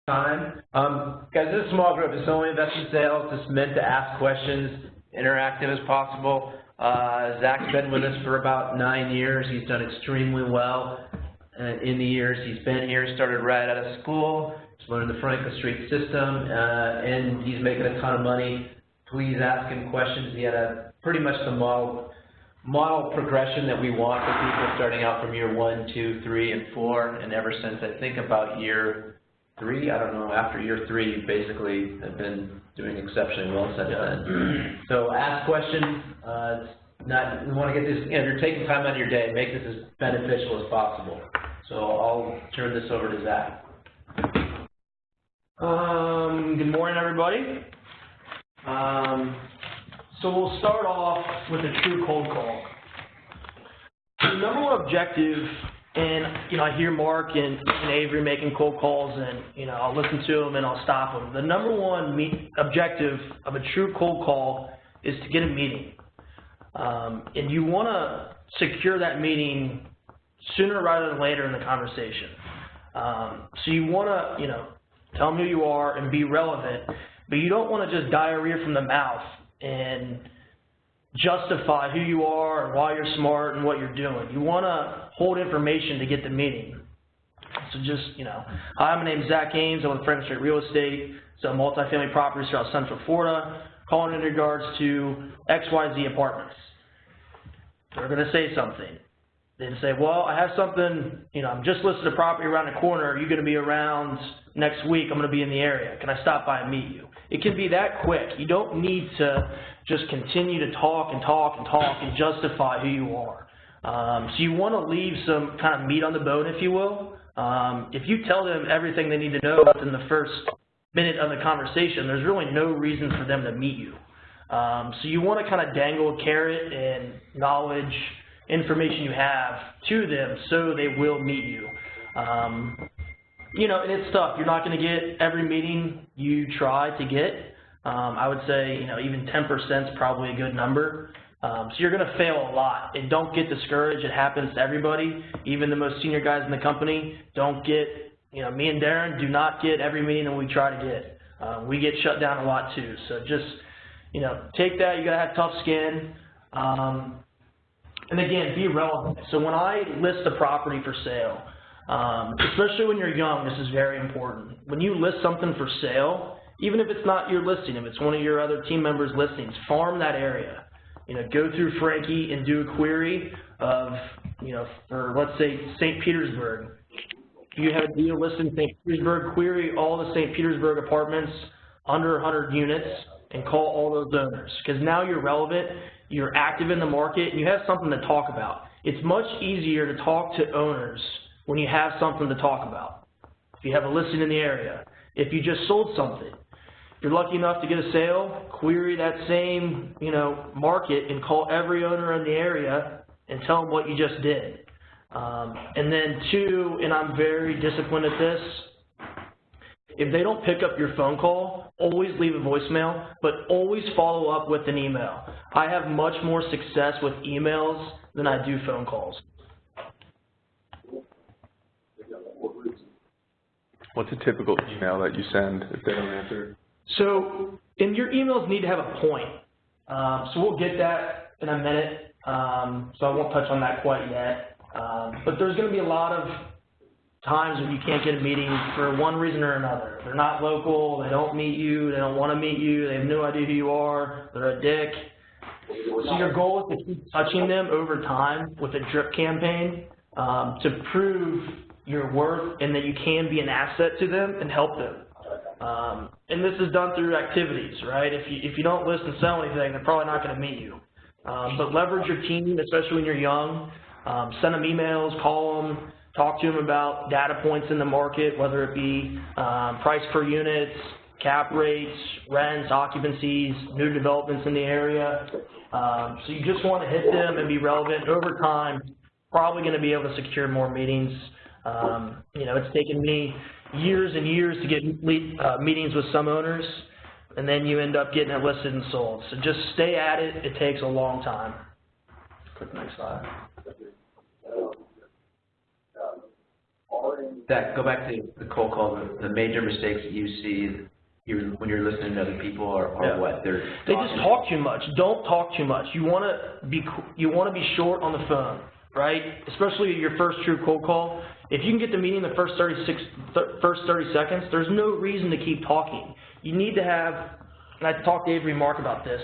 Time. Guys, this is a small group. It's only investment sales. It's meant to ask questions, interactive as possible. Zach's been with us for about 9 years. He's done extremely well in the years he's been here. Started right out of school. He's learned the Franklin Street system, and he's making a ton of money. Please ask him questions. He had pretty much the model progression that we want for people starting out from year 1, 2, 3, and 4, and ever since I think about year 3, I don't know, after year 3, you basically have been doing exceptionally well since then. So ask questions. We want to get this, if you're taking time out of your day, make this as beneficial as possible. So I'll turn this over to Zach. Good morning, everybody. So we'll start off with a true cold call. The number one objective, and I hear Mark and Avery making cold calls, and I'll listen to them and I'll stop them. The number one objective of a true cold call is to get a meeting, and you want to secure that meeting sooner rather than later in the conversation. So you want to tell them who you are and be relevant, but you don't want to just diarrhea from the mouth and justify who you are and why you're smart and what you're doing. You want to hold information to get the meeting. So just, hi, my name is Zach Ames. I'm with Franklin Street Real Estate. So multifamily properties throughout Central Florida, calling in regards to XYZ apartments. They're going to say something. They say, well, I have something, I'm just listed a property around the corner. Are you going to be around next week? I'm going to be in the area. Can I stop by and meet you? It can be that quick. You don't need to just continue to talk and justify who you are. So you want to leave some kind of meat on the bone, if you will. If you tell them everything they need to know within the first minute of the conversation, there's really no reason for them to meet you. So you want to kind of dangle a carrot and knowledge, information you have to them so they will meet you. And it's tough. You're not going to get every meeting you try to get. I would say, even 10% is probably a good number. So you're going to fail a lot. And don't get discouraged. It happens to everybody, even the most senior guys in the company. Don't get, me and Darren do not get every meeting that we try to get. We get shut down a lot too. So just, take that. You got to have tough skin. And again, be relevant. So when I list a property for sale, especially when you're young, this is very important. When you list something for sale, even if it's not your listing, if it's one of your other team members' listings, farm that area. Go through Frankie and do a query of, for let's say St. Petersburg. If you have a deal listed in St. Petersburg, query all the St. Petersburg apartments under 100 units and call all those owners. Because now you're relevant, you're active in the market, and you have something to talk about. It's much easier to talk to owners when you have something to talk about. If you have a listing in the area, if you just sold something, if you're lucky enough to get a sale, query that same, market and call every owner in the area and tell them what you just did. And then 2, and I'm very disciplined at this, if they don't pick up your phone call, always leave a voicemail, but always follow up with an email. I have much more success with emails than I do phone calls. What's a typical email that you send if they don't answer? So, and your emails need to have a point. So we'll get that in a minute. So I won't touch on that quite yet. But there's going to be a lot of times when you can't get a meeting for one reason or another. They're not local, they don't meet you, they don't want to meet you, they have no idea who you are, they're a dick. So your goal is to keep touching them over time with a drip campaign to prove your worth and that you can be an asset to them and help them. And this is done through activities, right? If you don't list and sell anything, they're probably not going to meet you. But leverage your team, especially when you're young. Send them emails, call them, talk to them about data points in the market, whether it be price per unit, cap rates, rents, occupancies, new developments in the area. So you just want to hit them and be relevant. Over time, probably going to be able to secure more meetings. It's taken me years and years to get meetings with some owners, and then you end up getting it listed and sold. So just stay at it. It takes a long time. Click next slide. Already Zach, go back to the cold call. The major mistakes that you see when you're listening to other people are what? They just talk too much. Don't talk too much. You want to be short on the phone, right? Especially your first true cold call. If you can get the meeting in the first 30 seconds, there's no reason to keep talking. You need to have, and I talked to Avery and Mark about this,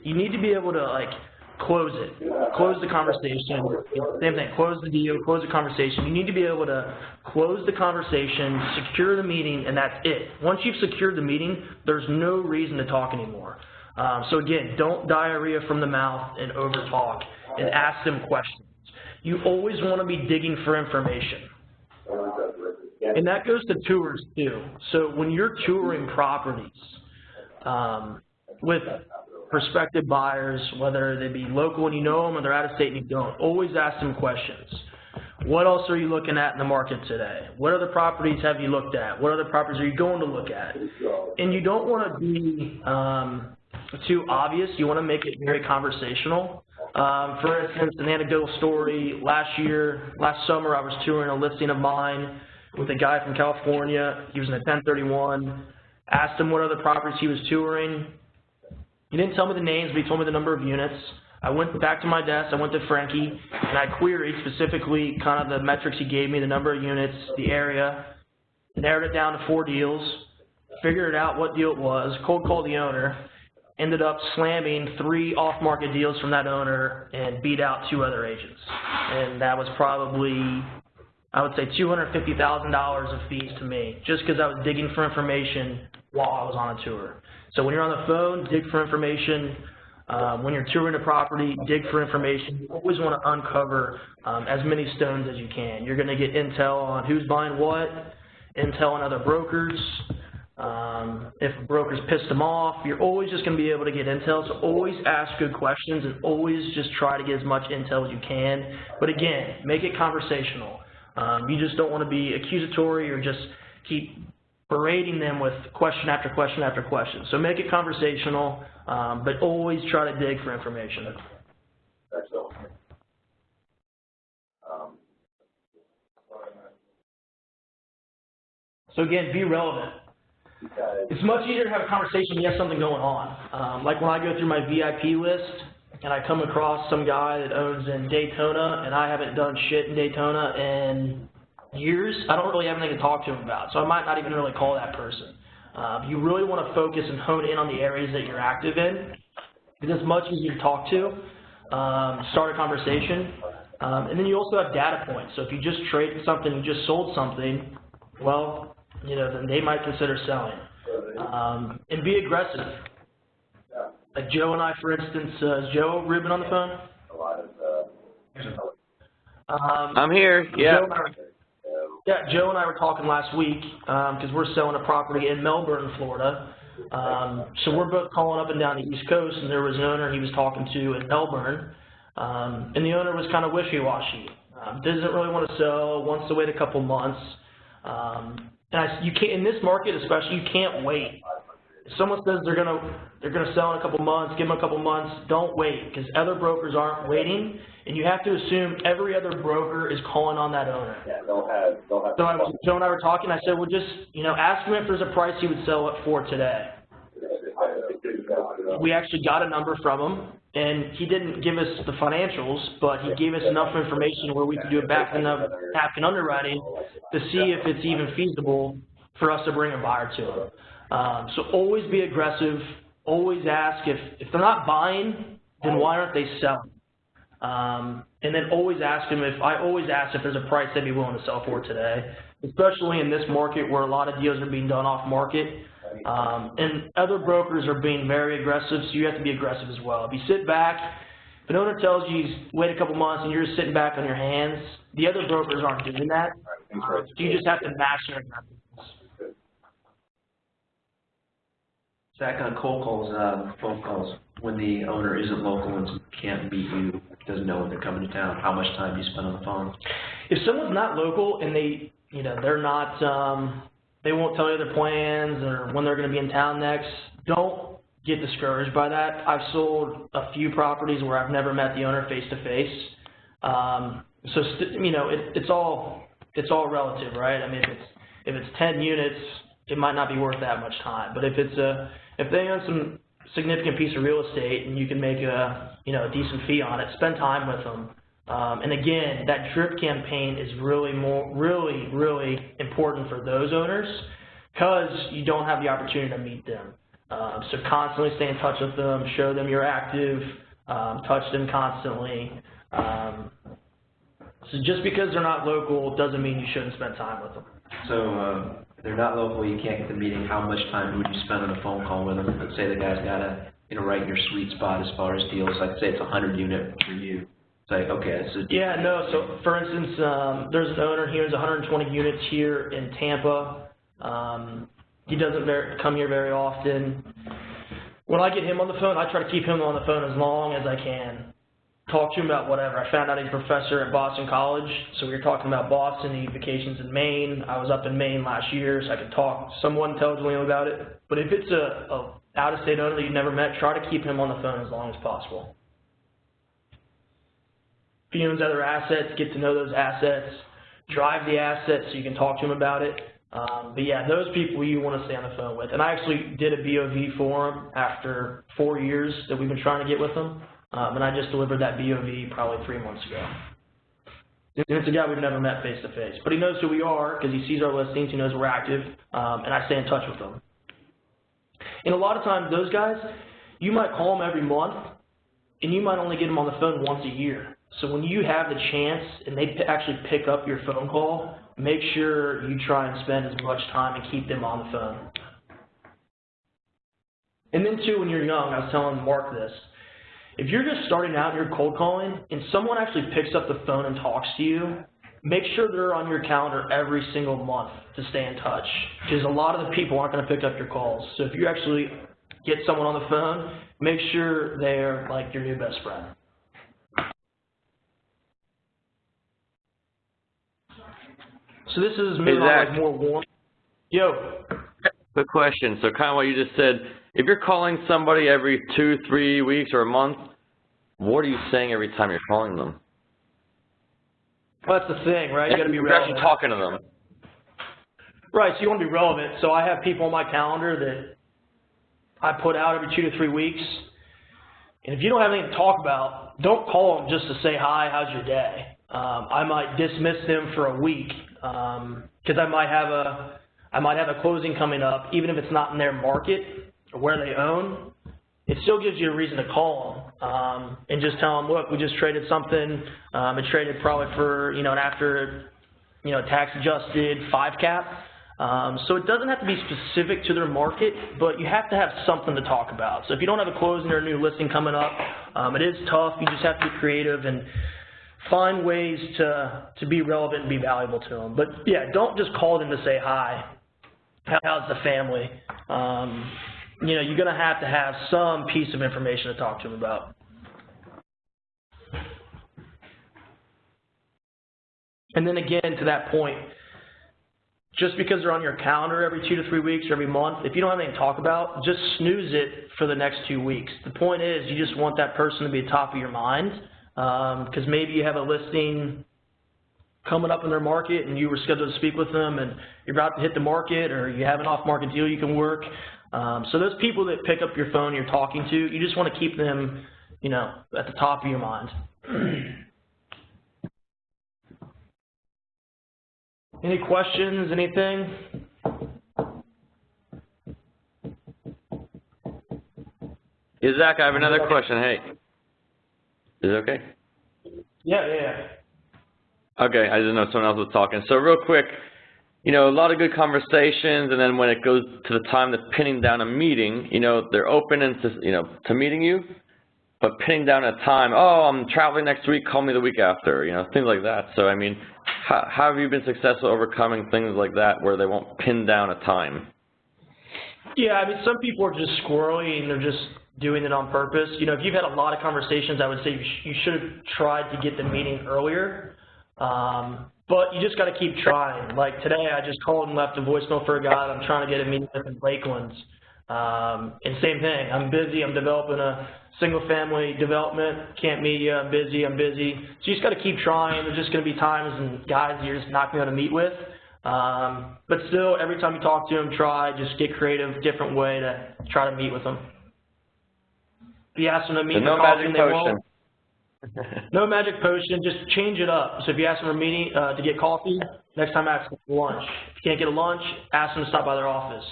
you need to be able to, like, close it, close the conversation, same thing, close the deal, close the conversation. You need to be able to close the conversation, secure the meeting, and that's it. Once you've secured the meeting, there's no reason to talk anymore. So again, don't diarrhea from the mouth and over talk and ask them questions. You always want to be digging for information. And that goes to tours too. So when you're touring properties with prospective buyers, whether they be local and you know them or they're out of state and you don't, always ask them questions. What else are you looking at in the market today? What other properties have you looked at? What other properties are you going to look at? And you don't want to be too obvious. You want to make it very conversational. For instance, an anecdotal story, last summer I was touring a listing of mine with a guy from California. He was in a 1031. Asked him what other properties he was touring. He didn't tell me the names, but he told me the number of units. I went back to my desk, I went to Frankie, and I queried specifically kind of the metrics he gave me, the number of units, the area, narrowed it down to 4 deals, figured out what deal it was, cold called the owner, ended up slamming 3 off-market deals from that owner and beat out 2 other agents. And that was probably, I would say, $250,000 of fees to me, just because I was digging for information while I was on a tour. So when you're on the phone, dig for information. When you're touring a property, dig for information. You always want to uncover as many stones as you can. You're going to get intel on who's buying what, intel on other brokers. If brokers pissed them off, you're always just going to be able to get intel. So always ask good questions and always just try to get as much intel as you can. But again, make it conversational. You just don't want to be accusatory or just keep berating them with question after question after question. So make it conversational, but always try to dig for information. So again, be relevant. It's much easier to have a conversation when you have something going on. Like when I go through my VIP list and I come across some guy that owns in Daytona and I haven't done shit in Daytona in years, I don't really have anything to talk to him about, so I might not even really call that person. You really want to focus and hone in on the areas that you're active in, because it's much easier to talk to, start a conversation, and then you also have data points. So if you just traded something, you just sold something, well, you know, then they might consider selling. And be aggressive. Like Joe and I, for instance, is Joe Rubin on the phone? I'm here, yeah. Joe and I were talking last week because we're selling a property in Melbourne, Florida. So we're both calling up and down the East Coast, and there was an owner he was talking to in Melbourne, and the owner was kind of wishy-washy. Doesn't really want to sell, wants to wait a couple months. And you can't, in this market especially, you can't wait. If someone says they're gonna sell in a couple months, give them a couple months, don't wait, because other brokers aren't waiting, and you have to assume every other broker is calling on that owner. Yeah, they'll have So Joe and I were talking, I said, well, just, you know, ask him if there's a price he would sell it for today. We actually got a number from him, and he didn't give us the financials, but he gave us enough information where we could do a back and napkin underwriting to see if it's even feasible for us to bring a buyer to him. So always be aggressive, always ask if they're not buying, then why aren't they selling? And then always ask them I always ask if there's a price they'd be willing to sell for today, especially in this market where a lot of deals are being done off market. And other brokers are being very aggressive, so you have to be aggressive as well. If you sit back, if an owner tells you wait a couple months and you're just sitting back on your hands, the other brokers aren't doing that. So you just have to match their aggressiveness. Zach, on cold calls, phone calls, when the owner isn't local and can't beat you, doesn't know when they're coming to town, how much time do you spend on the phone? If someone's not local and they're not, they won't tell you their plans or when they're going to be in town next, don't get discouraged by that. I've sold a few properties where I've never met the owner face to face. So it's it's all relative, right? I mean, if it's 10 units, it might not be worth that much time. But if they own some significant piece of real estate and you can make a decent fee on it, spend time with them. And again, that drip campaign is really important for those owners because you don't have the opportunity to meet them. So constantly stay in touch with them, show them you're active, touch them constantly. So just because they're not local doesn't mean you shouldn't spend time with them. So if they're not local, you can't get the meeting. How much time would you spend on a phone call with them? Let's say the guy's got to, right in your sweet spot as far as deals. Like say it's 100 unit for you. It's like, okay, so. Yeah, no, so for instance, there's an owner here, there's 120 units here in Tampa. He doesn't come here very often. When I get him on the phone, I try to keep him on the phone as long as I can. Talk to him about whatever. I found out he's a professor at Boston College, so we were talking about Boston. He vacations in Maine. I was up in Maine last year, so I could talk somewhat intelligently about it. But if it's a out-of-state owner that you've never met, try to keep him on the phone as long as possible. If he owns other assets, get to know those assets. Drive the assets so you can talk to him about it. But yeah, those people you want to stay on the phone with. And I actually did a BOV for him after 4 years that we've been trying to get with him. And I just delivered that BOV probably 3 months ago. And it's a guy we've never met face to face. But he knows who we are because he sees our listings, he knows we're active, and I stay in touch with them. And a lot of times those guys, you might call them every month, and you might only get them on the phone once a year. So when you have the chance and they actually pick up your phone call, make sure you try and spend as much time and keep them on the phone. And then too, when you're young, I was telling Mark this, if you're just starting out and you're cold calling and someone actually picks up the phone and talks to you, make sure they're on your calendar every single month to stay in touch, because a lot of the people aren't going to pick up your calls. So if you actually get someone on the phone, make sure they're like your new best friend. So this is moving on like more warm. Yo. Quick question. So kind of what you just said, if you're calling somebody every 2-3 weeks or a month, what are you saying every time you're calling them? Well, that's the thing, right? You got to be relevant. You're actually talking to them. Right, so you want to be relevant. So I have people on my calendar that I put out every 2 to 3 weeks. And if you don't have anything to talk about, don't call them just to say, hi, how's your day? I might dismiss them for a week because I might have a closing coming up, even if it's not in their market or where they own. It still gives you a reason to call them and just tell them, look, we just traded something. It traded probably for an after tax adjusted 5 cap. So it doesn't have to be specific to their market, but you have to have something to talk about. So if you don't have a closing or a new listing coming up, it is tough. You just have to be creative and find ways to be relevant and be valuable to them. But yeah, don't just call them to say hi. How's the family? You're going to have some piece of information to talk to them about. And then again, to that point, just because they're on your calendar every 2 to 3 weeks or every month, if you don't have anything to talk about, just snooze it for the next 2 weeks. The point is you just want that person to be top of your mind because maybe you have a listing coming up in their market and you were scheduled to speak with them and you're about to hit the market or you have an off-market deal you can work. So those people that pick up your phone you're talking to, you just want to keep them, at the top of your mind. Any questions, anything? Hey, Zach, I have another question. Hey, is it okay? Yeah. Okay, I didn't know someone else was talking. So real quick, a lot of good conversations, and then when it goes to the time of pinning down a meeting, they're open to meeting you, but pinning down a time, oh, I'm traveling next week, call me the week after, things like that. So, I mean, how have you been successful overcoming things like that where they won't pin down a time? Yeah, I mean, some people are just squirrely and they're just doing it on purpose. If you've had a lot of conversations, I would say you should have tried to get the meeting earlier. But you just got to keep trying. Like today, I just called and left a voicemail for a guy that I'm trying to get a meeting with in Lakeland. And same thing, I'm busy, I'm developing a single-family development, can't meet you, I'm busy. So you just got to keep trying. There's just going to be times and guys you're just not going to meet with. But still, every time you talk to them, just get creative, different way to try to meet with them. If you ask them to meet for coffee and they won't, no magic potion, just change it up. So if you ask them to get coffee, next time ask them for lunch. If you can't get a lunch, ask them to stop by their office.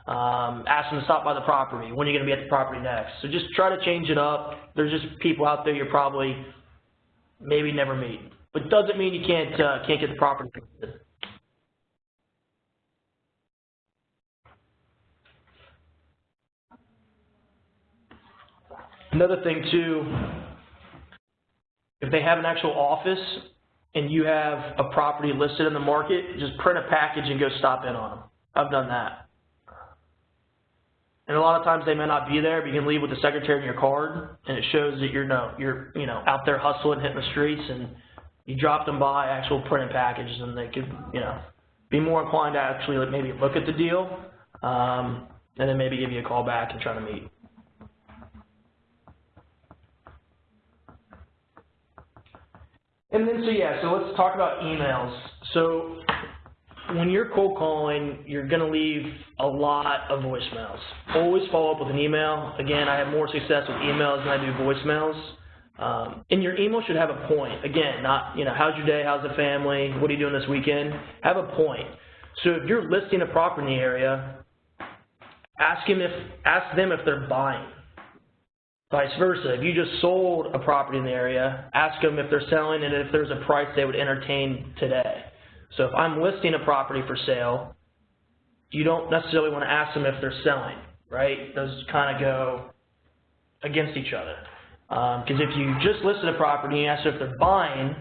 Ask them to stop by the property. When are you going to be at the property next? So just try to change it up. There's just people out there you're probably maybe never meet. But doesn't mean you can't get the property. Another thing too, if they have an actual office and you have a property listed in the market, just print a package and go stop in on them. I've done that. And a lot of times they may not be there, but you can leave with the secretary in your card, and it shows that you're out there hustling, hitting the streets, and you drop them by actual printed packages, and they could be more inclined to actually maybe look at the deal, and then maybe give you a call back and try to meet. And then so let's talk about emails. So when you're cold calling, you're going to leave a lot of voicemails. Always follow up with an email. Again, I have more success with emails than I do voicemails. And your email should have a point. Again, not, how's your day, how's the family, what are you doing this weekend? Have a point. So if you're listing a property in the area, ask them if they're buying. Vice versa, if you just sold a property in the area, ask them if they're selling and if there's a price they would entertain today. So if I'm listing a property for sale, you don't necessarily want to ask them if they're selling, right? Those kind of go against each other. Because if you just listed a property and you ask them if they're buying,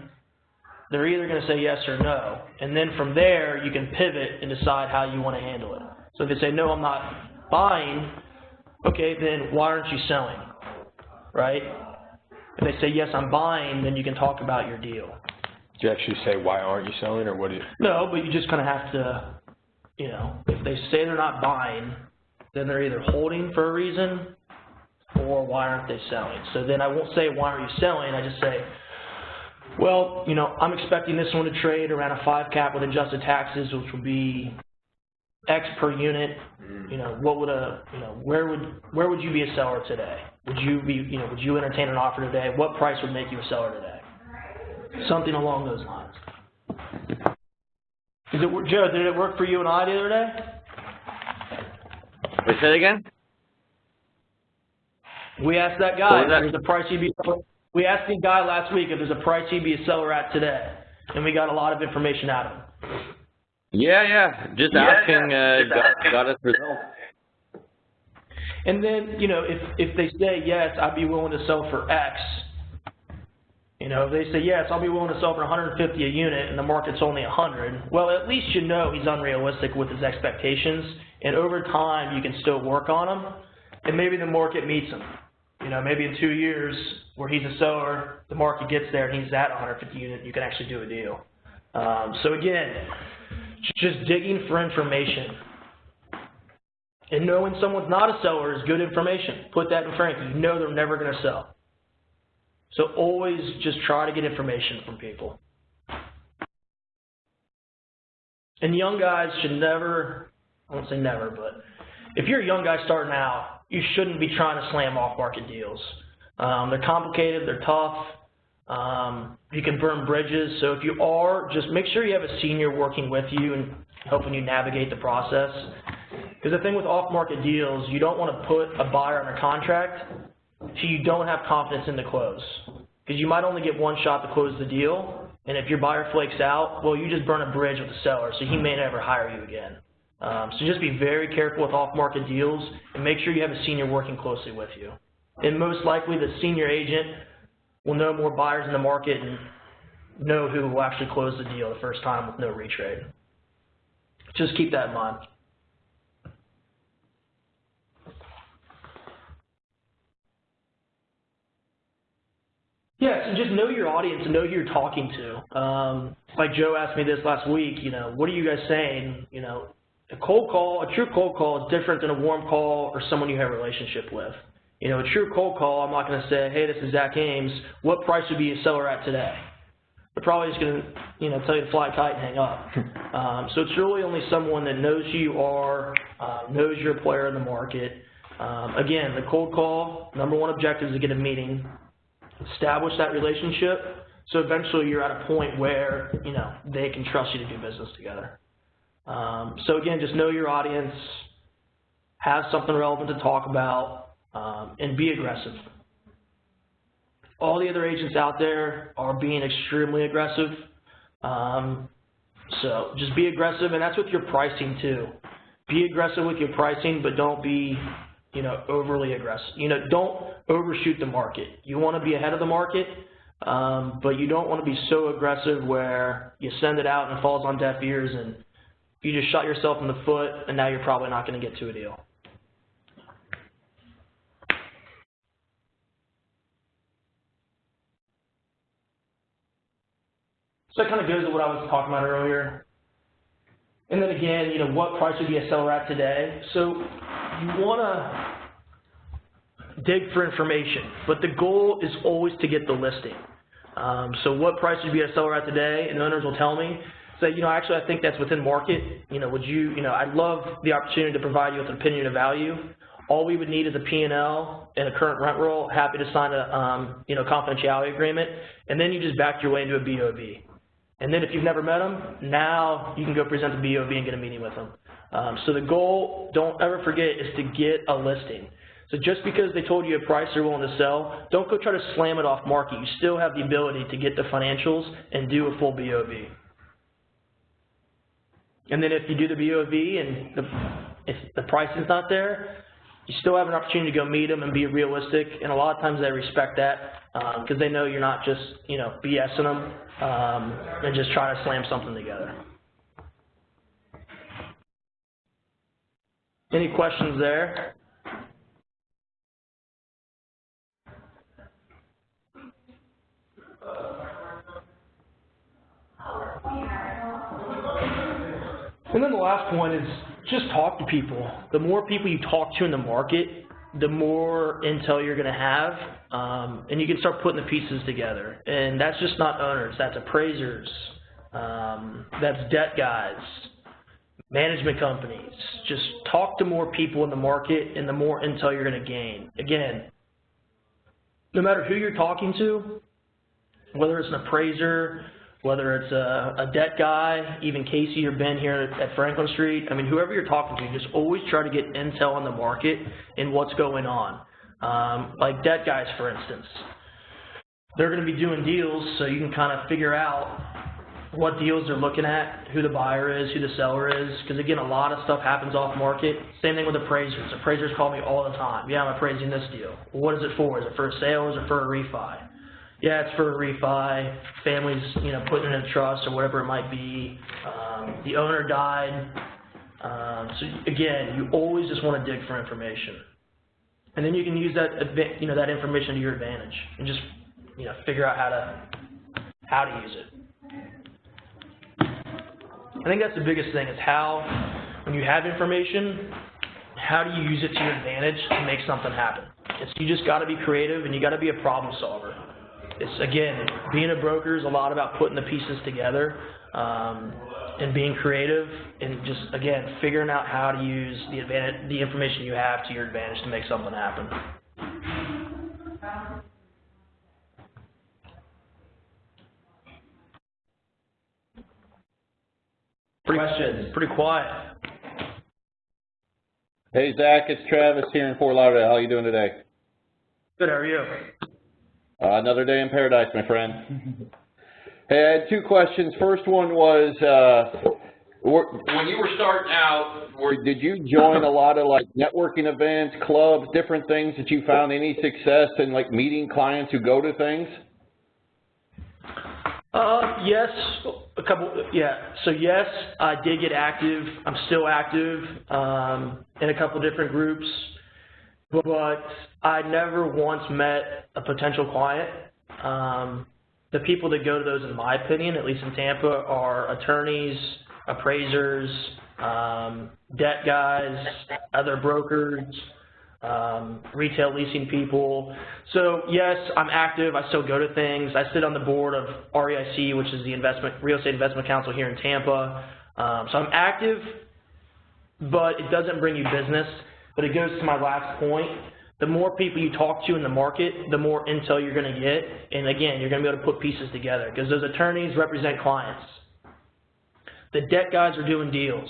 they're either going to say yes or no. And then from there, you can pivot and decide how you want to handle it. So if they say, no, I'm not buying, okay, then why aren't you selling? Right? If they say, yes, I'm buying, then you can talk about your deal. Do you actually say, why aren't you selling, or what do you? No, but you just kind of have to, if they say they're not buying, then they're either holding for a reason or why aren't they selling. So then I won't say, why aren't you selling? I just say, well, I'm expecting this one to trade around a 5 cap with adjusted taxes, which would be X per unit. What would where would you be a seller today? Would you entertain an offer today? What price would make you a seller today? Something along those lines. Joe, did it work for you and I the other day? Wait, say it again? We asked that guy if there's a price he'd be. We asked the guy last week if there's a price he'd be a seller at today, and we got a lot of information out of him. Yeah. Just asking got us results. And then, if they say, yes, I'd be willing to sell for X, if they say, yes, I'll be willing to sell for 150 a unit and the market's only 100, well, at least he's unrealistic with his expectations, and over time you can still work on them, and maybe the market meets him. Maybe in 2 years where he's a seller, the market gets there and he's at 150 unit, you can actually do a deal. So again, just digging for information. And knowing someone's not a seller is good information. Put that in front of you. They're never going to sell. So always just try to get information from people. And young guys should never, I won't say never, but if you're a young guy starting out, you shouldn't be trying to slam off-market deals. They're complicated, they're tough, you can burn bridges. So if you are, just make sure you have a senior working with you and helping you navigate the process. Because the thing with off-market deals, you don't want to put a buyer under contract so you don't have confidence in the close. Because you might only get one shot to close the deal, and if your buyer flakes out, well, you just burn a bridge with the seller, so he may never hire you again. So just be very careful with off-market deals, and make sure you have a senior working closely with you. And most likely, the senior agent will know more buyers in the market and know who will actually close the deal the first time with no retrade. Just keep that in mind. Yeah, so just know your audience and know who you're talking to. Like Joe asked me this last week, what are you guys saying? a true cold call is different than a warm call or someone you have a relationship with. You know, a true cold call, I'm not going to say, hey, this is Zach Ames, what price would be a seller at today? They're probably just going to, you know, tell you to fly a kite and hang up. So it's really only someone that knows who you are, knows you're a player in the market. Again, the cold call, number one objective is to get a meeting, establish that relationship, so eventually you're at a point where, you know, they can trust you to do business together. So again, just know your audience, have something relevant to talk about, and be aggressive. All the other agents out there are being extremely aggressive. So just be aggressive, and that's with your pricing too. Be aggressive with your pricing, but don't be, you know, overly aggressive. You know, don't overshoot the market. You want to be ahead of the market, but you don't want to be so aggressive where you send it out and it falls on deaf ears and you just shot yourself in the foot, and now you're probably not going to get to a deal. So that kind of goes to what I was talking about earlier. And then again, you know, what price would be a seller at today? So you want to dig for information, but the goal is always to get the listing. So what price would be a seller at today? And owners will tell me, say, you know, actually I think that's within market. You know, I'd love the opportunity to provide you with an opinion of value. All we would need is a P&L and a current rent roll, happy to sign a, you know, confidentiality agreement, and then you just back your way into a BOV. And then if you've never met them, now you can go present the BOV and get a meeting with them. So the goal, don't ever forget, is to get a listing. So just because they told you a price they're willing to sell, don't go try to slam it off market. You still have the ability to get the financials and do a full BOV. And then if you do the BOV and if the price is not there, you still have an opportunity to go meet them and be realistic. And a lot of times they respect that because they know you're not just, you know, BSing them and just try to slam something together. Any questions there? And then the last point is just talk to people. The more people you talk to in the market, the more intel you're going to have, and you can start putting the pieces together. And that's just not owners, that's appraisers, that's debt guys, management companies. Just talk to more people in the market, and the more intel you're going to gain. Again, no matter who you're talking to, whether it's an appraiser, whether it's a debt guy, even Casey or Ben here at Franklin Street, I mean, whoever you're talking to, just always try to get intel on the market and what's going on. Like debt guys, for instance. They're going to be doing deals, so you can kind of figure out what deals they're looking at, who the buyer is, who the seller is, because again, a lot of stuff happens off market. Same thing with appraisers. Appraisers call me all the time. Yeah, I'm appraising this deal. Well, what is it for? Is it for a sale or is it for a refi? Yeah, it's for a refi. Family's, you know, putting it in a trust or whatever it might be. The owner died. So again, you always just want to dig for information, and then you can use that, you know, that information to your advantage, and just, you know, figure out how to use it. I think that's the biggest thing is how, when you have information, how do you use it to your advantage to make something happen? You just got to be creative, and you got to be a problem solver. It's, again, being a broker is a lot about putting the pieces together and being creative, and just, again, figuring out how to use the information you have to your advantage to make something happen. Questions? Pretty quiet. Hey, Zach, it's Travis here in Fort Lauderdale. How are you doing today? Good, how are you? Another day in paradise, my friend. Hey, I had two questions. First one was, when you were starting out, did you join a lot of like networking events, clubs, different things that you found any success in like meeting clients who go to things? Yes, a couple, yeah. So yes, I did get active. I'm still active in a couple different groups, but I never once met a potential client. The people that go to those, in my opinion, at least in Tampa, are attorneys, appraisers, debt guys, other brokers, retail leasing people. So yes, I'm active. I still go to things. I sit on the board of REIC, which is the Real Estate Investment Council here in Tampa. So I'm active, but it doesn't bring you business. But it goes to my last point. The more people you talk to in the market, the more intel you're going to get. And again, you're going to be able to put pieces together because those attorneys represent clients. The debt guys are doing deals.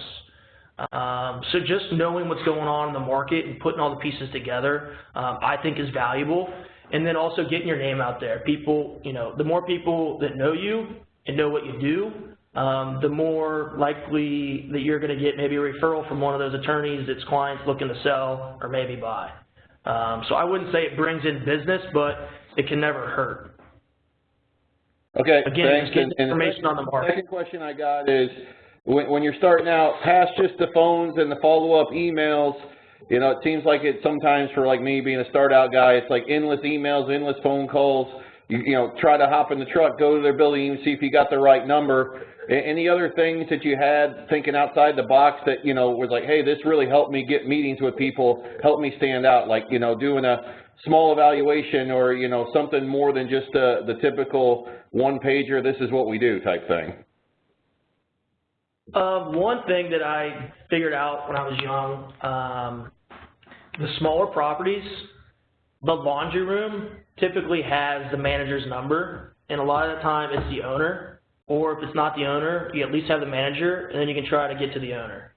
So just knowing what's going on in the market and putting all the pieces together, I think is valuable. And then also getting your name out there. People, the more people that know you and know what you do, the more likely that you're going to get maybe a referral from one of those attorneys that's clients looking to sell or maybe buy. So I wouldn't say it brings in business, but it can never hurt. Okay, again, thanks. Just getting information on the market. Second question I got is, when you're starting out, past just the phones and the follow-up emails, it seems like it sometimes for like me being a start-out guy, it's like endless emails, endless phone calls. You try to hop in the truck, go to their building, even see if you got the right number. Any other things that you had thinking outside the box that, was like, hey, this really helped me get meetings with people, helped me stand out, like, doing a small evaluation or, something more than just the typical one-pager, this is what we do type thing? One thing that I figured out when I was young, the smaller properties, the laundry room typically has the manager's number, and a lot of the time it's the owner, or if it's not the owner, you at least have the manager, and then you can try to get to the owner.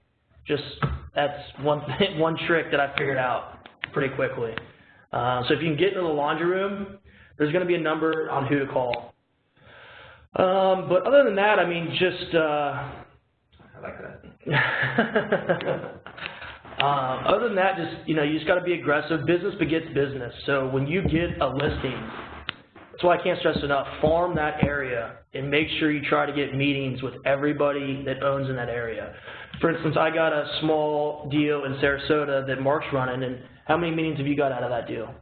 That's one trick that I figured out pretty quickly. So if you can get into the laundry room, there's going to be a number on who to call. But other than that, I mean, I like that. Other than that, you just got to be aggressive. Business begets business. So when you get a listing, that's why I can't stress enough, farm that area and make sure you try to get meetings with everybody that owns in that area. For instance, I got a small deal in Sarasota that Mark's running, and how many meetings have you got out of that deal?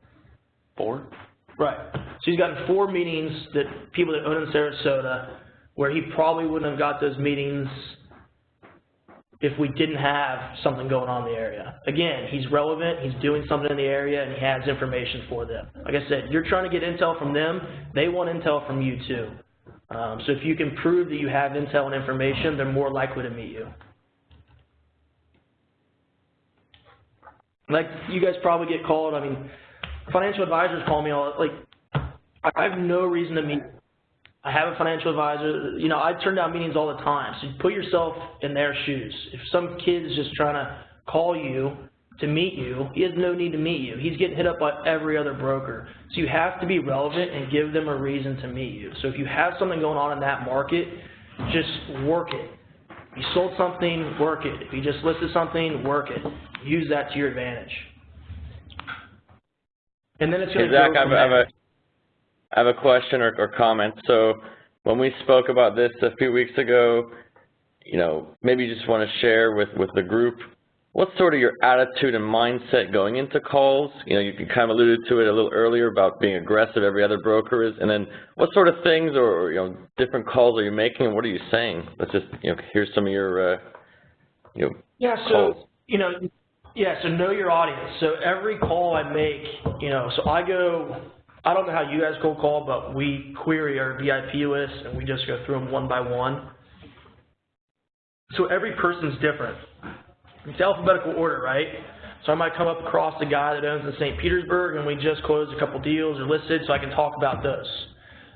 4. Right. So he's gotten 4 meetings that people that own in Sarasota, where he probably wouldn't have got those meetings if we didn't have something going on in the area. Again, he's relevant, he's doing something in the area, and he has information for them. Like I said, you're trying to get intel from them, they want intel from you too. So if you can prove that you have intel and information, they're more likely to meet you. Like, you guys probably get called, I mean, financial advisors call me all, like, I have no reason to meet. I have a financial advisor. I turn down meetings all the time. So you put yourself in their shoes. If some kid is just trying to call you to meet you, he has no need to meet you. He's getting hit up by every other broker. So you have to be relevant and give them a reason to meet you. So if you have something going on in that market, just work it. If you sold something, work it. If you just listed something, work it. Use that to your advantage. And then it's going to go from there. I have a question or comment. So when we spoke about this a few weeks ago, maybe you just want to share with the group, what's sort of your attitude and mindset going into calls? You kind of alluded to it a little earlier about being aggressive, every other broker is, and then what sort of things or different calls are you making and what are you saying? Let's just hear some of your calls. So know your audience. So every call I make, so I don't know how you guys cold call, but we query our VIP list and we just go through them one by one. So every person's different. It's alphabetical order, right? So I might come up across a guy that owns in St. Petersburg and we just closed a couple deals or listed, so I can talk about those.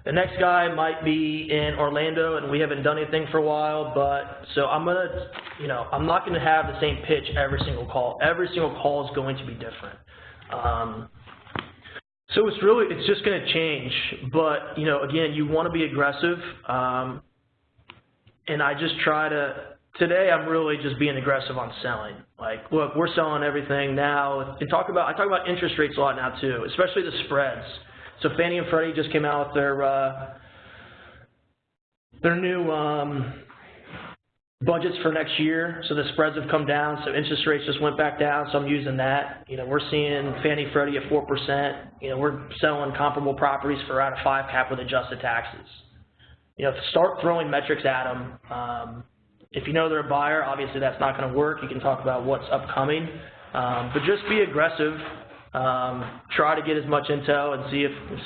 The next guy might be in Orlando and we haven't done anything for a while, but so I'm gonna, I'm not gonna have the same pitch every single call. Every single call is going to be different. So it's just going to change, but, again, you want to be aggressive, and I just try to, today I'm really just being aggressive on selling. Like, look, we're selling everything now, and I talk about interest rates a lot now too, especially the spreads. So Fannie and Freddie just came out with their new budgets for next year, so the spreads have come down, so interest rates just went back down, so I'm using that. We're seeing Fannie Freddie at 4%. We're selling comparable properties for around a 5 cap with adjusted taxes. Start throwing metrics at them, If you know they're a buyer, obviously that's not going to work. You can talk about what's upcoming, but just be aggressive. Try to get as much intel and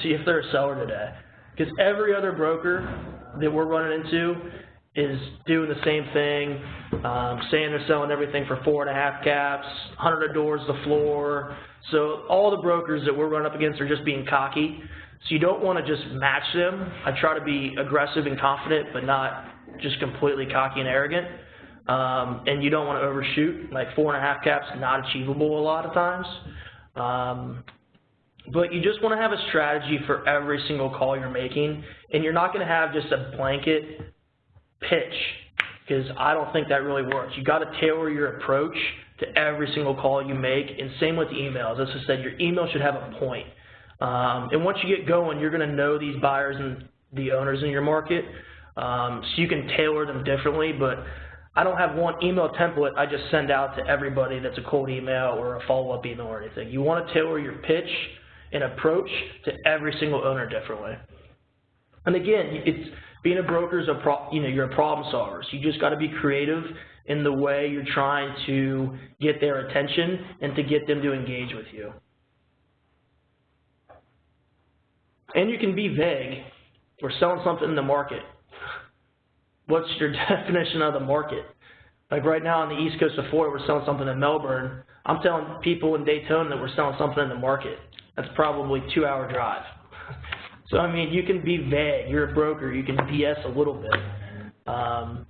see if they're a seller today. Because every other broker that we're running into is doing the same thing, saying they're selling everything for 4.5 caps, 100 doors the floor. So all the brokers that we're running up against are just being cocky. So you don't want to just match them. I try to be aggressive and confident, but not just completely cocky and arrogant. And you don't want to overshoot. Like 4.5 caps, not achievable a lot of times. But you just want to have a strategy for every single call you're making, and you're not going to have just a blanket pitch, because I don't think that really works. You got to tailor your approach to every single call you make, and same with the emails. As I said, your email should have a point. And once you get going, you're going to know these buyers and the owners in your market, so you can tailor them differently. But I don't have one email template I just send out to everybody that's a cold email or a follow-up email or anything. You want to tailor your pitch and approach to every single owner differently. And again, it's being a broker is you're a problem solver. So you just got to be creative in the way you're trying to get their attention and to get them to engage with you. And you can be vague. We're selling something in the market. What's your definition of the market? Like right now on the east coast of Florida, we're selling something in Melbourne. I'm telling people in Daytona that we're selling something in the market. That's probably a 2-hour drive. So, I mean, you can be vague. You're a broker. You can BS a little bit. So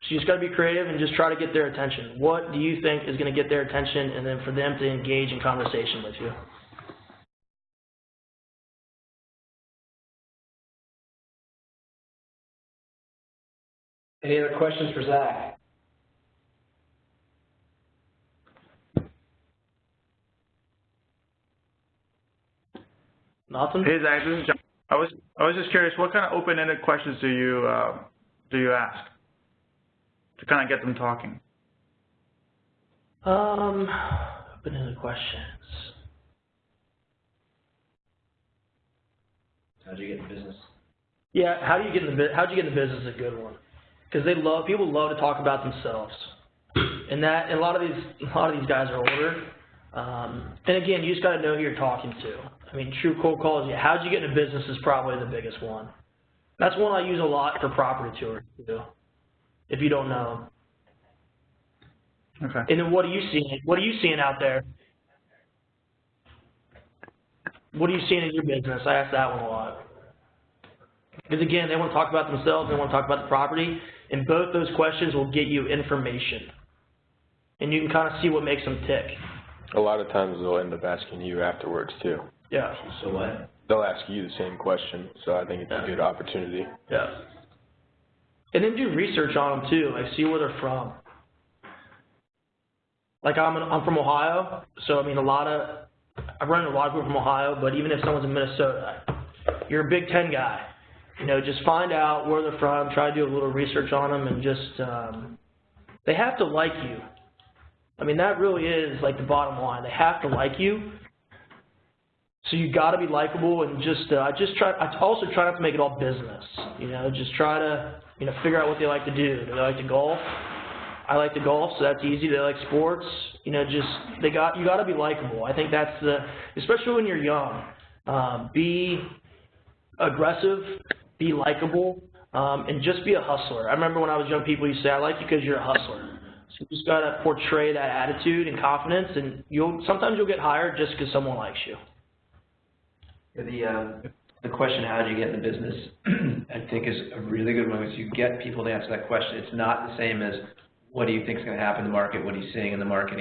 you just got to be creative and just try to get their attention. What do you think is going to get their attention, and then for them to engage in conversation with you? Any other questions for Zach? Nothing? Hey Zach, this is John. I was just curious, what kind of open-ended questions do you ask to kind of get them talking? Open-ended questions. How'd you get in business? Yeah, how'd you get in the business is a good one. Because people love to talk about themselves. And a lot of these guys are older. And again, you just got to know who you're talking to. I mean, true cold calls. Yeah, how'd you get into business is probably the biggest one. That's one I use a lot for property tours too, if you don't know them. Okay. And then what are you seeing? What are you seeing out there? What are you seeing in your business? I ask that one a lot. Because again, they want to talk about themselves, they want to talk about the property, and both those questions will get you information. And you can kind of see what makes them tick. A lot of times they'll end up asking you afterwards too. Yeah. So what? They'll ask you the same question, so I think it's a good opportunity. Yeah. And then do research on them too, like see where they're from. Like I'm from Ohio, so I mean I run into a lot of people from Ohio, but even if someone's in Minnesota, you're a Big Ten guy. You know, just find out where they're from, try to do a little research on them, and just, they have to like you. I mean, that really is like the bottom line. They have to like you. So you got to be likable, and I also try not to make it all business. You know, just try to, figure out what they like to do. Do they like to golf? I like to golf, so that's easy. They like sports. You got to be likable. I think that's especially when you're young. Be aggressive, be likable, and just be a hustler. I remember when I was young, people used to say, I like you because you're a hustler. So you just got to portray that attitude and confidence, and sometimes you'll get hired just because someone likes you. The question, how did you get in the business, I think is a really good one, because you get people to answer that question. It's not the same as, what do you think is going to happen in the market? What are you seeing in the market?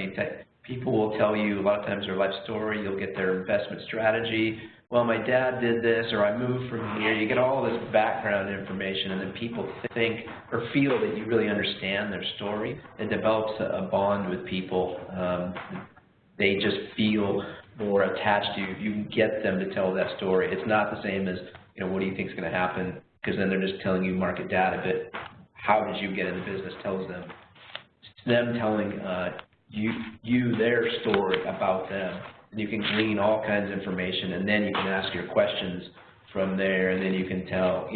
People will tell you a lot of times their life story. You'll get their investment strategy. Well, my dad did this, or I moved from here. You get all this background information, and then people think or feel that you really understand their story. It develops a bond with people. They just feel more attached to you. You can get them to tell that story. It's not the same as, what do you think is going to happen? Because then they're just telling you market data, but how did you get in the business tells them. It's them telling you their story about them. And you can glean all kinds of information, and then you can ask your questions from there, and then you can tell,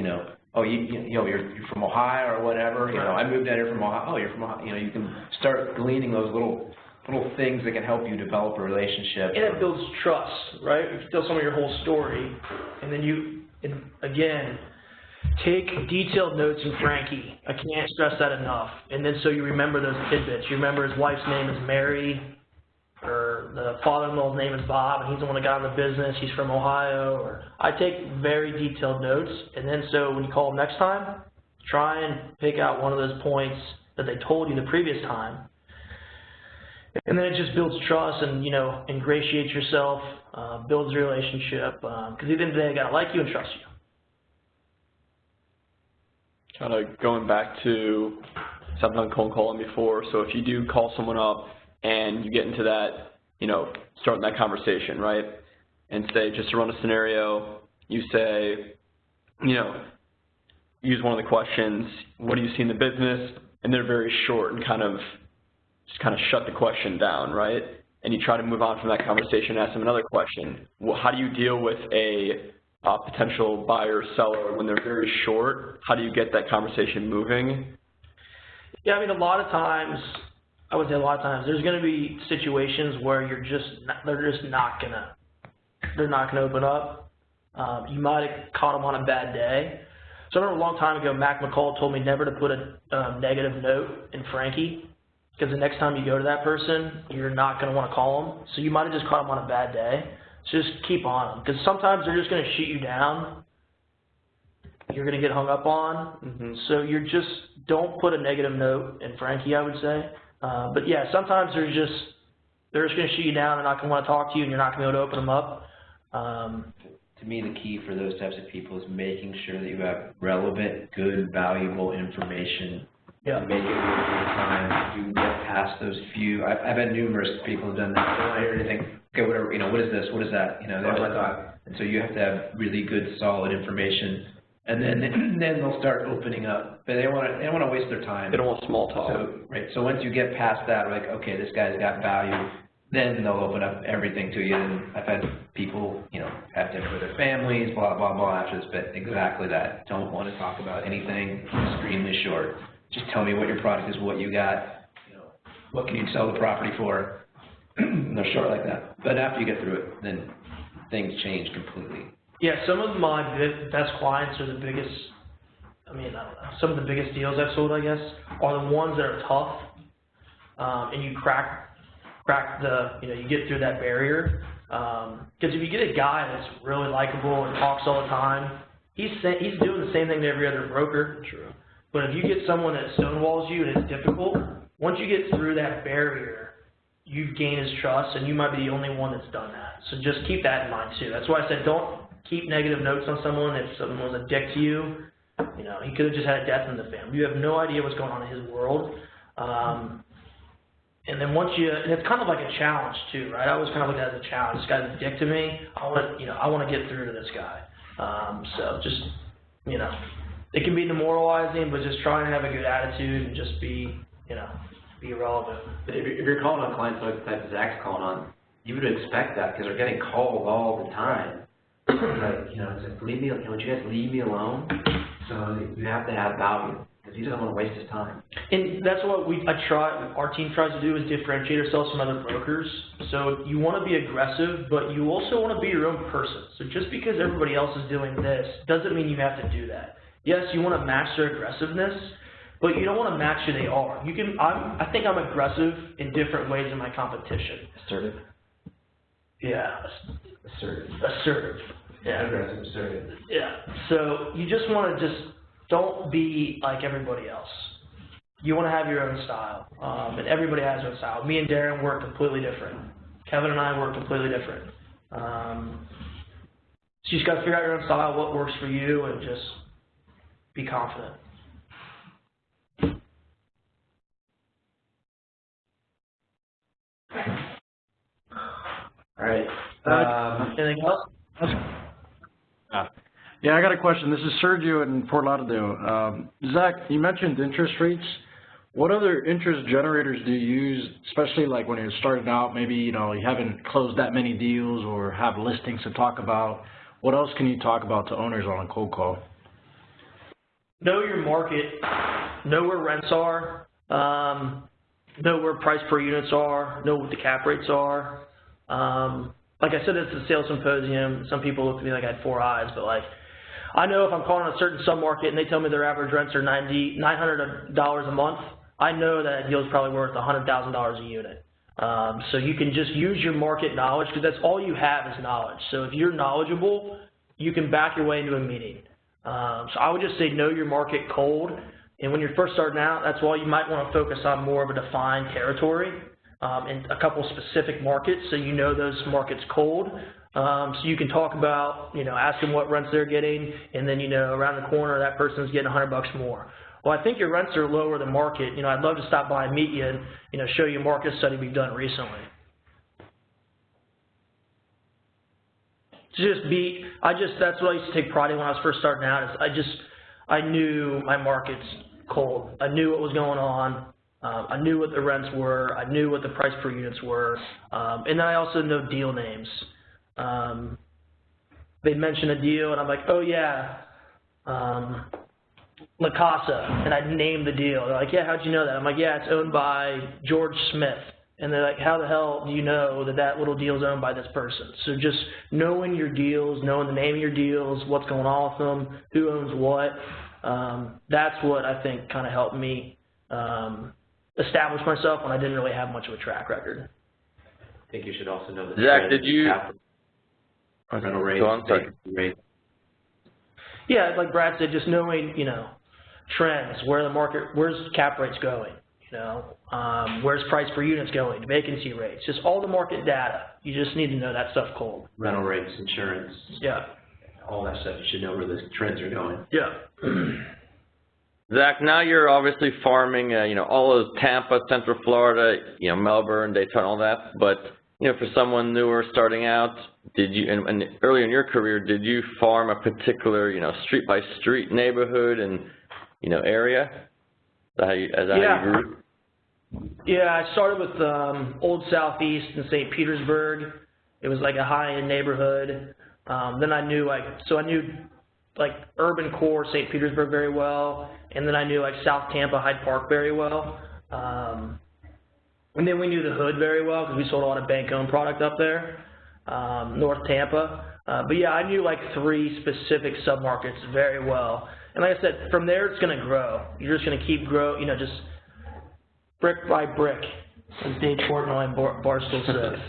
oh, you're from Ohio or whatever, I moved out here from Ohio, oh, you're from Ohio, you can start gleaning those little things that can help you develop a relationship. And it builds trust, right? If you tell someone your whole story, and then again, take detailed notes in Frankie. I can't stress that enough. And then so you remember those tidbits. You remember his wife's name is Mary, or the father-in-law's name is Bob, and he's the one that got in the business. He's from Ohio. Or I take very detailed notes, and then so when you call them next time, try and pick out one of those points that they told you the previous time. And then it just builds trust and, ingratiates yourself, builds a relationship, because at the end of the day, they got to like you and trust you. Kind of going back to something on cold calling before, so if you do call someone up and you get into that, starting that conversation, right, and say, just to run a scenario, you say, use one of the questions, what do you see in the business, and they're very short and kind of shut the question down, right, and you try to move on from that conversation and ask them another question. Well, how do you deal with a potential buyer or seller when they're very short? How do you get that conversation moving? Yeah, I mean, a lot of times, there's going to be situations where they're not going to open up. You might have caught them on a bad day. So I remember a long time ago, Mac McCall told me never to put a negative note in Frankie, because the next time you go to that person, you're not going to want to call them. So you might have just caught them on a bad day. So just keep on them, because sometimes they're just going to shoot you down. You're going to get hung up on. Mm-hmm. So don't put a negative note in Frankie, I would say. But yeah, sometimes they're just going to shoot you down. They're not going to want to talk to you, and you're not going to be able to open them up. To me, the key for those types of people is making sure that you have relevant, good, valuable information. Yeah. Make it worth your time. You can get past those few. I've had numerous people who've done that. They don't want to hear anything. Okay, whatever. What is this? What is that? They don't want to talk. And so you have to have really good, solid information, and then they'll start opening up. But they don't want to waste their time. They don't want small talk. So once you get past that, like, okay, this guy's got value, then they'll open up everything to you. And I've had people, have dinner with their families, blah blah blah after this. But exactly that. Don't want to talk about anything. Extremely short. Just tell me what your product is, what you got, what can you sell the property for. They're short like that. But after you get through it, then things change completely. Yeah, some of my best clients are some of the biggest deals I've sold, I guess, are the ones that are tough, and you crack you get through that barrier. Because if you get a guy that's really likable and talks all the time, he's doing the same thing to every other broker. True. But if you get someone that stonewalls you and it's difficult, once you get through that barrier, you gain his trust, and you might be the only one that's done that. So just keep that in mind too. That's why I said don't keep negative notes on someone. If someone was a dick to you, he could have just had a death in the family. You have no idea what's going on in his world. And then and it's kind of like a challenge too, right? I always kind of look at it as a challenge. This guy's a dick to me. I want to get through to this guy. So just, it can be demoralizing, but just try and have a good attitude and just be relevant. If you're calling on clients like the type Zach's calling on, you would expect that because they're getting called all the time. It's like, would you guys leave me alone? So you have to have value because he doesn't want to waste his time. And that's what our team tries to do is differentiate ourselves from other brokers. So you want to be aggressive, but you also want to be your own person. So just because everybody else is doing this doesn't mean you have to do that. Yes, you want to match their aggressiveness, but you don't want to match who they are. I think I'm aggressive in different ways in my competition. Assertive. Yeah. Assertive. Yeah. Aggressive, assertive. Yeah. So you just want to don't be like everybody else. You want to have your own style, and everybody has their own style. Me and Darren work completely different. Kevin and I work completely different. So you just got to figure out your own style, what works for you, and just be confident. All right. Anything else? Yeah, I got a question. This is Sergio in Fort Lauderdale. Zach, you mentioned interest rates. What other interest generators do you use, especially like when you're starting out, maybe you haven't closed that many deals or have listings to talk about? What else can you talk about to owners on a cold call? know your market, know where rents are, know where price per units are, know what the cap rates are. Like I said, it's a sales symposium. Some people look at me like I had 4 eyes, but like, I know if I'm calling a certain submarket and they tell me their average rents are $900 a month, I know that deal's probably worth $100,000 a unit. So you can just use your market knowledge, because that's all you have is knowledge. So if you're knowledgeable, you can back your way into a meeting. So I would just say know your market cold. And when you're first starting out, that's why you might want to focus on more of a defined territory and a couple specific markets, so you know those markets cold. So you can talk about, ask them what rents they're getting, and then, around the corner that person's getting $100 more. Well, I think your rents are lower than market. I'd love to stop by and meet you and, show you a market study we've done recently. That's what I used to take pride in when I was first starting out, is I knew my markets cold. I knew what was going on. I knew what the rents were. I knew what the price per units were. And then I also know deal names. They mention a deal, and I'm like, oh, yeah, La Casa, and I'd name the deal. They're like, yeah, how'd you know that? I'm like, yeah, it's owned by George Smith. And they're like, how the hell do you know that that little deal is owned by this person? So just knowing your deals, knowing the name of your deals, what's going on with them, who owns what, that's what I think kind of helped me establish myself when I didn't really have much of a track record. I think you should also know the Zach, did you? Rental rates, Go on, sorry. rates. Yeah, like Brad said, just knowing, trends, where's cap rates going, where's price per units going, vacancy rates, just all the market data. You just need to know that stuff cold. Rental rates, insurance. Yeah. All that stuff, you should know where the trends are going. Yeah. Zach, now you're obviously farming, all of Tampa, Central Florida, Melbourne, Daytona, all that. But, for someone newer starting out, did you, and earlier in your career, did you farm a particular, street by street neighborhood and, area? Is that how you grew? Yeah, I started with Old Southeast in St. Petersburg. It was like a high-end neighborhood. Then I knew urban core St. Petersburg very well, and then I knew South Tampa, Hyde Park very well. And then we knew the hood very well because we sold a lot of bank-owned product up there, North Tampa. But yeah, I knew 3 specific submarkets very well. And like I said, from there it's going to grow. You're just going to keep growing, just brick by brick, as Dave Portnoy and Barstool says.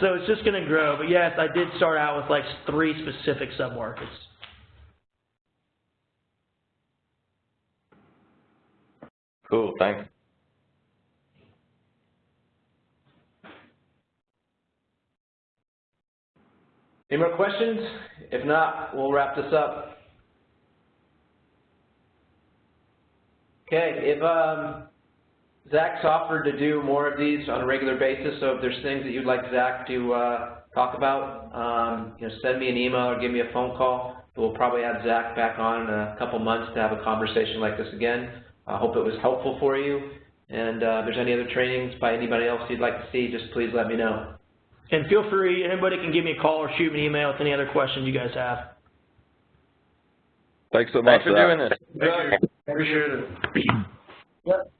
So it's just going to grow. But yes, I did start out with 3 specific submarkets. Cool, thanks. Any more questions? If not, we'll wrap this up. Okay, if Zach's offered to do more of these on a regular basis, so if there's things that you'd like Zach to talk about, send me an email or give me a phone call. We'll probably have Zach back on in a couple months to have a conversation like this again. I hope it was helpful for you. And if there's any other trainings by anybody else you'd like to see, just please let me know. And feel free, anybody can give me a call or shoot me an email with any other questions you guys have. Thanks so much for doing this. Thank you. Appreciate it. Yep.